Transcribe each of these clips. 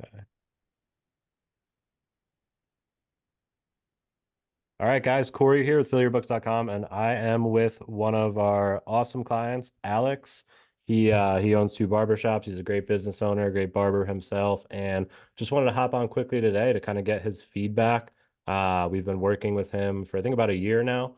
Okay. All right, guys. Kory here with fillyyourbooks.com, and I am with one of our awesome clients, Alex. He owns two barbershops. He's a great business owner, a great barber himself, and just wanted to hop on quickly today to kind of get his feedback. We've been working with him for I think about a year now.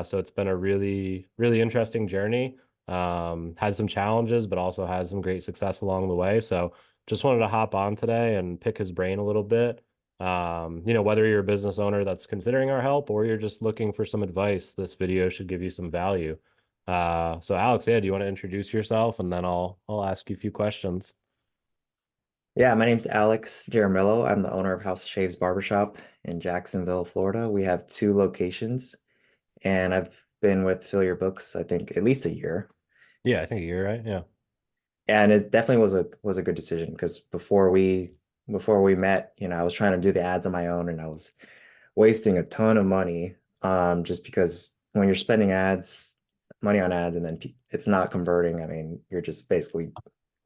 So it's been a really, really interesting journey. Had some challenges, but also had some great success along the way. So just wanted to hop on today and pick his brain a little bit. Whether you're a business owner that's considering our help or you're just looking for some advice, this video should give you some value. So Alex, yeah, do you want to introduce yourself and then I'll ask you a few questions. Yeah, my name's Alex Jaramillo. I'm the owner of House of Shaves Barbershop in Jacksonville, Florida. We have two locations, and I've been with Fill Your Books, I think, at least a year. Yeah, I think you're right. Yeah. And it definitely was a good decision because before we met, I was trying to do the ads on my own and I was wasting a ton of money just because when you're spending money on ads and then it's not converting, I mean, you're just basically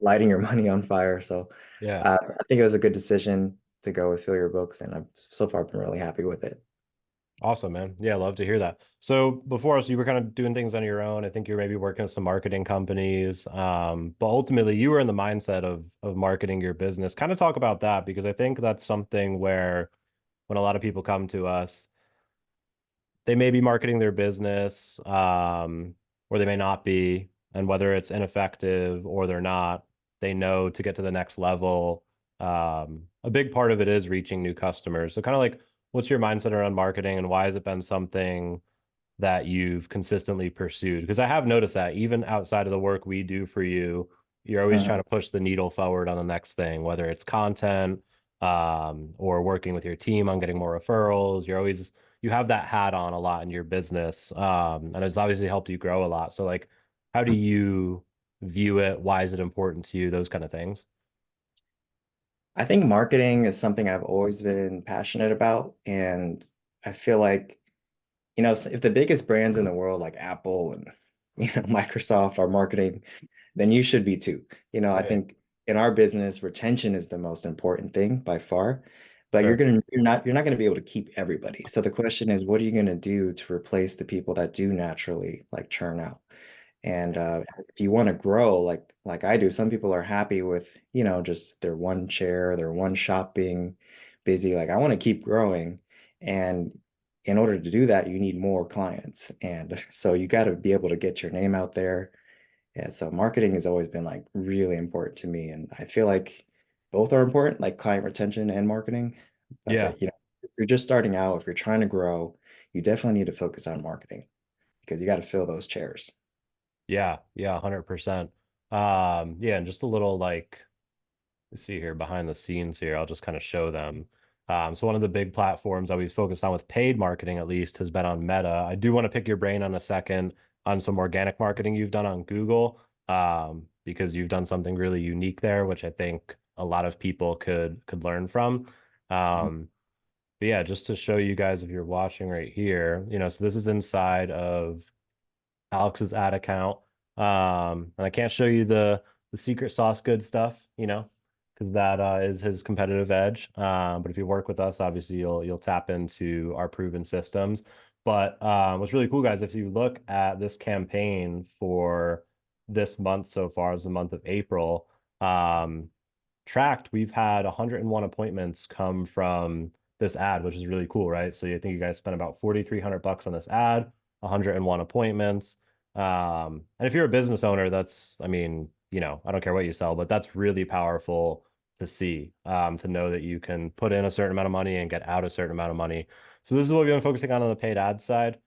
lighting your money on fire. So Yeah. I think it was a good decision to go with Fill Your Books, and I've so far been really happy with it. Awesome, man. Yeah, love to hear that. So before us, you were kind of doing things on your own. I think you're maybe working with some marketing companies. But ultimately you were in the mindset of marketing your business. Kind of talk about that because I think that's something where when a lot of people come to us, they may be marketing their business, or they may not be. And whether it's ineffective or they're not, they know to get to the next level. A big part of it is reaching new customers. So kind of like, what's your mindset around marketing and why has it been something that you've consistently pursued? Because I have noticed that even outside of the work we do for you, you're always trying Mhm. to push the needle forward on the next thing, whether it's content, or working with your team on getting more referrals. You have that hat on a lot in your business. And it's obviously helped you grow a lot. So like, how do you view it? Why is it important to you? Those kind of things. I think marketing is something I've always been passionate about, and I feel like, if the biggest brands in the world like Apple and Microsoft are marketing, then you should be too. I Right. think in our business, retention is the most important thing by far. But Sure. you're not gonna be able to keep everybody. So the question is, what are you gonna do to replace the people that do naturally like churn out? And if you want to grow like I do, some people are happy with, just their one chair, their one shop being busy. Like I want to keep growing. And in order to do that, you need more clients. And so you got to be able to get your name out there. Yeah, so marketing has always been like really important to me. And I feel like both are important, like client retention and marketing. Yeah. But if you're just starting out, if you're trying to grow, you definitely need to focus on marketing because you got to fill those chairs. Yeah. Yeah. 100%. Yeah. And just a little like, let's see here behind the scenes here. I'll just kind of show them. So one of the big platforms that we've focused on with paid marketing at least has been on Meta. I do want to pick your brain on a second on some organic marketing you've done on Google, because you've done something really unique there, which I think a lot of people could learn from. Um, but yeah, just to show you guys if you're watching right here, so this is inside of Alex's ad account. And I can't show you the secret sauce good stuff, because that is his competitive edge. But if you work with us, obviously you'll tap into our proven systems. But what's really cool, guys, if you look at this campaign for this month so far, as the month of April, um, tracked, we've had 101 appointments come from this ad, which is really cool, right? So you think you guys spent about 4,300 bucks on this ad, 101 appointments. And if you're a business owner, that's, I mean, I don't care what you sell, but that's really powerful to see, to know that you can put in a certain amount of money and get out a certain amount of money. So this is what we've been focusing on the paid ad side.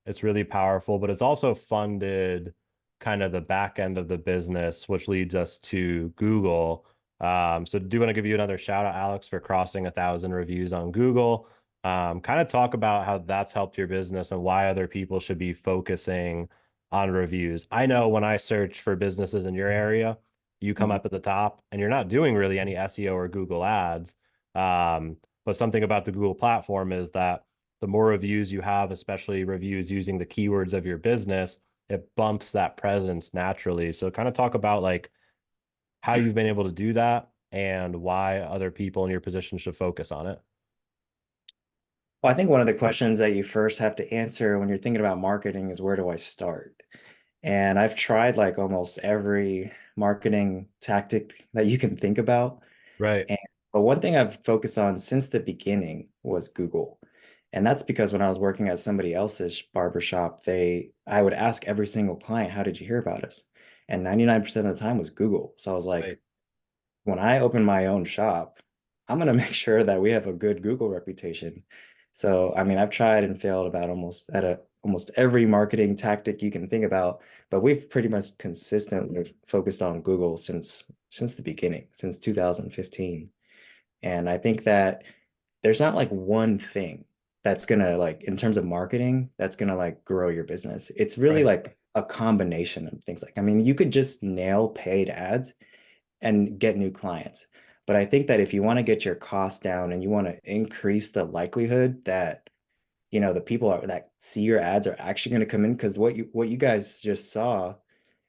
It's really powerful, but it's also funded kind of the back end of the business, which leads us to Google. So do want to give you another shout out, Alex, for crossing 1,000 reviews on Google. Kind of talk about how that's helped your business and why other people should be focusing on reviews. I know when I search for businesses in your area, you come Mhm. up at the top and you're not doing really any SEO or Google ads. But something about the Google platform is that the more reviews you have, especially reviews using the keywords of your business, it bumps that presence naturally. So kind of talk about like how you've been able to do that and why other people in your position should focus on it? Well, I think one of the questions that you first have to answer when you're thinking about marketing is where do I start? And I've tried like almost every marketing tactic that you can think about. Right, And but one thing I've focused on since the beginning was Google. And that's because when I was working at somebody else's barbershop, I would ask every single client, how did you hear about us? And 99% of the time was Google. So I was like, right, when I open my own shop, I'm going to make sure that we have a good Google reputation. So, I mean, I've tried and failed about almost every marketing tactic you can think about, but we've pretty much consistently focused on Google since the beginning, since 2015. And I think that there's not like one thing that's gonna like in terms of marketing that's gonna like grow your business. It's really right, like a combination of things. Like, I mean, you could just nail paid ads and get new clients. But I think that if you want to get your costs down and you want to increase the likelihood that the people that see your ads are actually going to come in, because what you guys just saw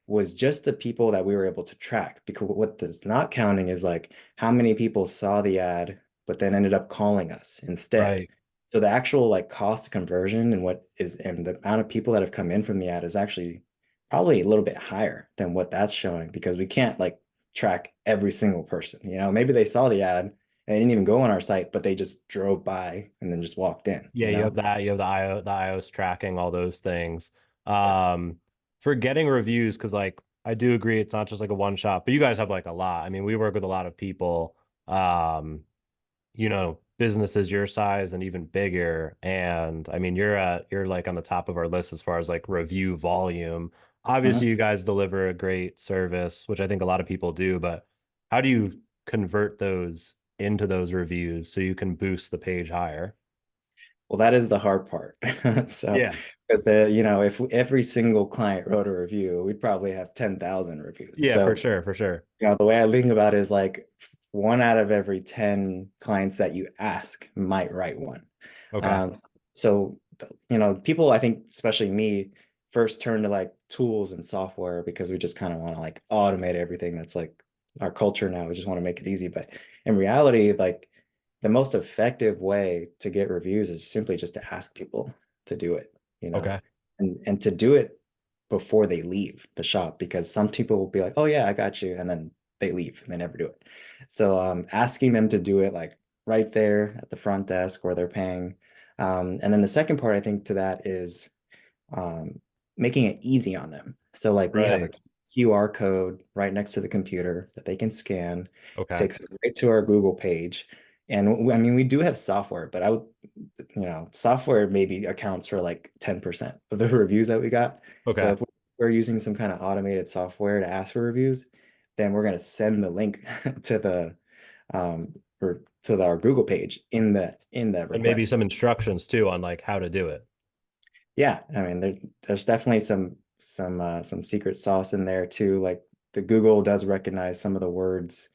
was just the people that we were able to track. Because what is not counting is like how many people saw the ad, but then ended up calling us instead. right. So the actual like cost conversion and the amount of people that have come in from the ad is actually probably a little bit higher than what that's showing because we can't like track every single person. Maybe they saw the ad and they didn't even go on our site, but they just drove by and then just walked in, Yeah, you have that. You have the iOS tracking, all those things. Yeah. Um, for getting reviews, because like I do agree, it's not just like a one shot, but you guys have like a lot. I mean, we work with a lot of people. Businesses your size and even bigger. And I mean, you're like on the top of our list as far as like review volume. Obviously, Mhm. you guys deliver a great service, which I think a lot of people do, but how do you convert those into those reviews so you can boost the page higher? Well, that is the hard part. So, Yeah. because if every single client wrote a review, we'd probably have 10,000 reviews. Yeah, for So, sure, for sure. the way I think about it is like one out of every 10 clients that you ask might write one. Okay. Um, so, people, I think, especially me, first turn to like tools and software because we just kind of want to like automate everything. That's like our culture now. We just want to make it easy. But in reality, like the most effective way to get reviews is simply just to ask people to do it, you know, Okay. and to do it before they leave the shop because some people will be like, "Oh yeah, I got you," and then they leave and they never do it. So asking them to do it like right there at the front desk where they're paying. And then the second part I think to that is um, making it easy on them. So like we have a Right. QR code right next to the computer that they can scan, Okay. takes them right to our Google page. And I mean, we do have software, but software maybe accounts for like 10% of the reviews that we got. So Okay. if we're using some kind of automated software to ask for reviews, then we're going to send the link to the or to our Google page in that And maybe request. some instructions too on like how to do it. Yeah, I mean there's definitely some secret sauce in there too. Like the Google does recognize some of the words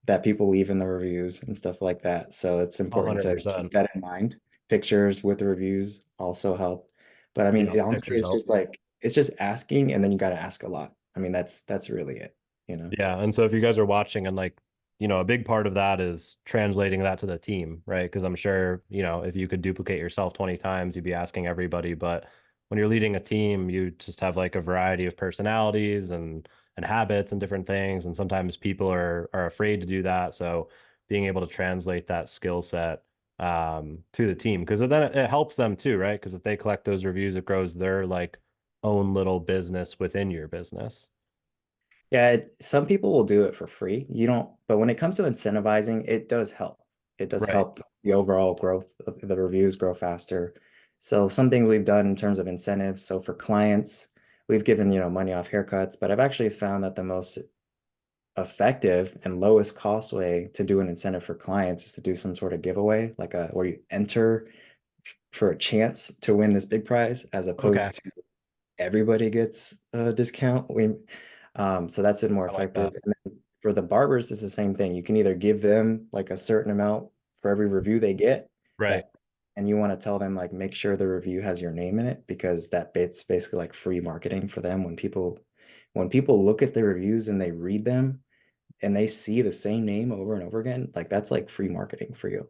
that people leave in the reviews and stuff like that. So it's important to keep 100%. that in mind. Pictures with the reviews also help. But I Yeah, mean, honestly, pictures it's help. just like it's just asking and then you got to ask a lot. I mean, that's really it. Yeah, and so if you guys are watching and like, a big part of that is translating that to the team, right? Because I'm sure, if you could duplicate yourself 20 times, you'd be asking everybody, but when you're leading a team, you just have like a variety of personalities and habits and different things, and sometimes people are afraid to do that. So being able to translate that skill set to the team, because then it helps them too, right? Because if they collect those reviews, it grows their like own little business within your business. Yeah, some people will do it for free. You don't, but when it comes to incentivizing, it does help. It does Right. help the overall growth of the reviews grow faster. So some things we've done in terms of incentives. So for clients, we've given, money off haircuts, but I've actually found that the most effective and lowest cost way to do an incentive for clients is to do some sort of giveaway, like where you enter for a chance to win this big prize, as Okay. opposed to everybody gets a discount. So that's been more I like effective. that. And then for the barbers, it's the same thing. You can either give them like a certain amount for every review they get Right. that, and you want to tell them like make sure the review has your name in it because that bit's basically like free marketing for them. When people look at the reviews and they read them, and they see the same name over and over again, like that's like free marketing for you.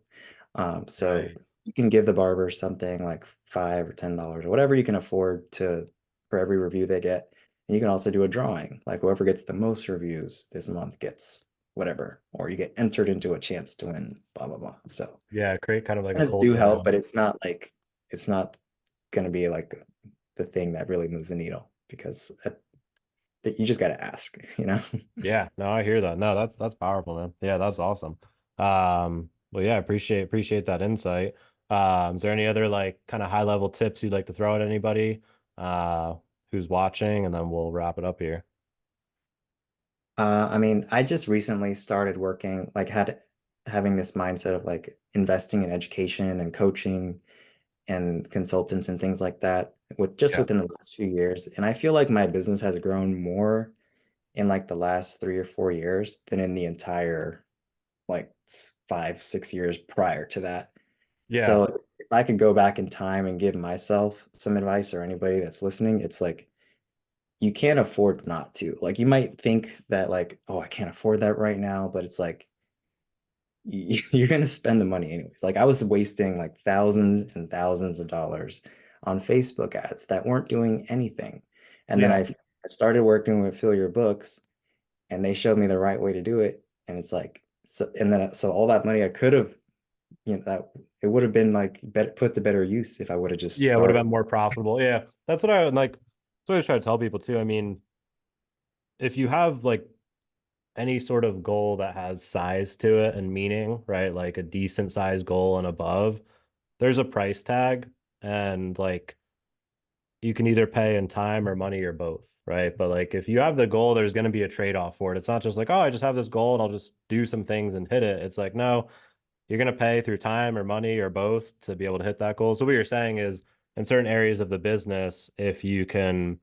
So Right. you can give the barber something like $5 or $10 or whatever you can afford to for every review they get. And you can also do a drawing, like whoever gets the most reviews this month gets whatever, or you get entered into a chance to win, blah blah blah. So Yeah, create kind of like a incentives do culture help, around but it. it's not going to be like the thing that really moves the needle because you just got to ask, you know? Yeah, no, I hear that. No, that's powerful, man. Yeah, that's awesome. Well, yeah, appreciate that insight. Is there any other like kind of high level tips you'd like to throw at anybody uh who's watching, and then we'll wrap it up here. I mean, I just recently started working, like had having this mindset of like investing in education and coaching and consultants and things like that with just Yeah. within the last few years. And I feel like my business has grown more in like the last 3 or 4 years than in the entire like 5, 6 years prior to that. Yeah. So if I could go back in time and give myself some advice or anybody that's listening, it's like you can't afford not to. Like you might think that like, oh, I can't afford that right now, but it's like you're going to spend the money anyways. Like I was wasting like thousands and thousands of dollars on Facebook ads that weren't doing anything. And then Yeah. I started working with Fill Your Books and they showed me the right way to do it. And it's like, so, and then so all that money I could have, that it would have been like better put to better use if I would have just Yeah, it would have started. been more profitable. Yeah. That's what I would like. That's what I always try to tell people too. I mean, if you have like any sort of goal that has size to it and meaning, right? Like a decent size goal and above, there's a price tag. And like you can either pay in time or money or both, right? But like if you have the goal, there's going to be a trade-off for it. It's not just like, oh, I just have this goal and I'll just do some things and hit it. It's like, no, you're going to pay through time or money or both to be able to hit that goal. So what you're saying is in certain areas of the business, if you can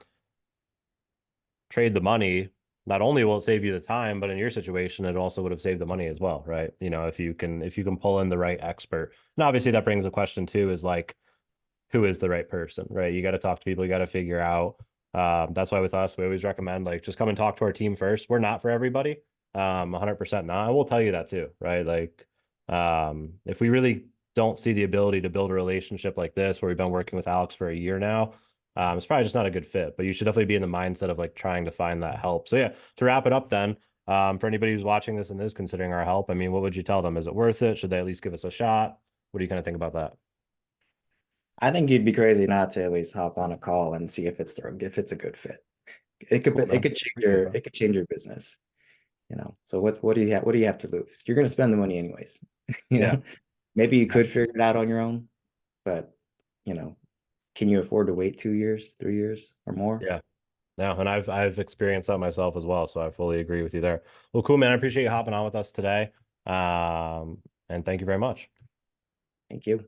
trade the money, not only will it save you the time, but in your situation, it also would have saved the money as well, right? You know, if you can pull in the right expert. And obviously that brings a question too, is like, who is the right person, right? You got to talk to people, you got to figure out. That's why with us, we always recommend like just come and talk to our team first. We're not for everybody, 100% not. I will tell you that too, right? Like, if we really don't see the ability to build a relationship like this, where we've been working with Alex for a year now, it's probably just not a good fit. But you should definitely be in the mindset of like trying to find that help. So yeah, to wrap it up, then, for anybody who's watching this and is considering our help, I mean, what would you tell them? Is it worth it? Should they at least give us a shot? What do you kind of think about that? I think you'd be crazy not to at least hop on a call and see if it's a good fit. It could Cool, it man. could change Appreciate your that. it could change your business, you know. So what do you have to lose? You're gonna spend the money anyways, you Yeah. know. Maybe you Yeah. could figure it out on your own, but you know, can you afford to wait 2 years, 3 years, or more? Yeah. No, and I've experienced that myself as well, so I fully agree with you there. Well, cool, man. I appreciate you hopping on with us today. And thank you very much. Thank you.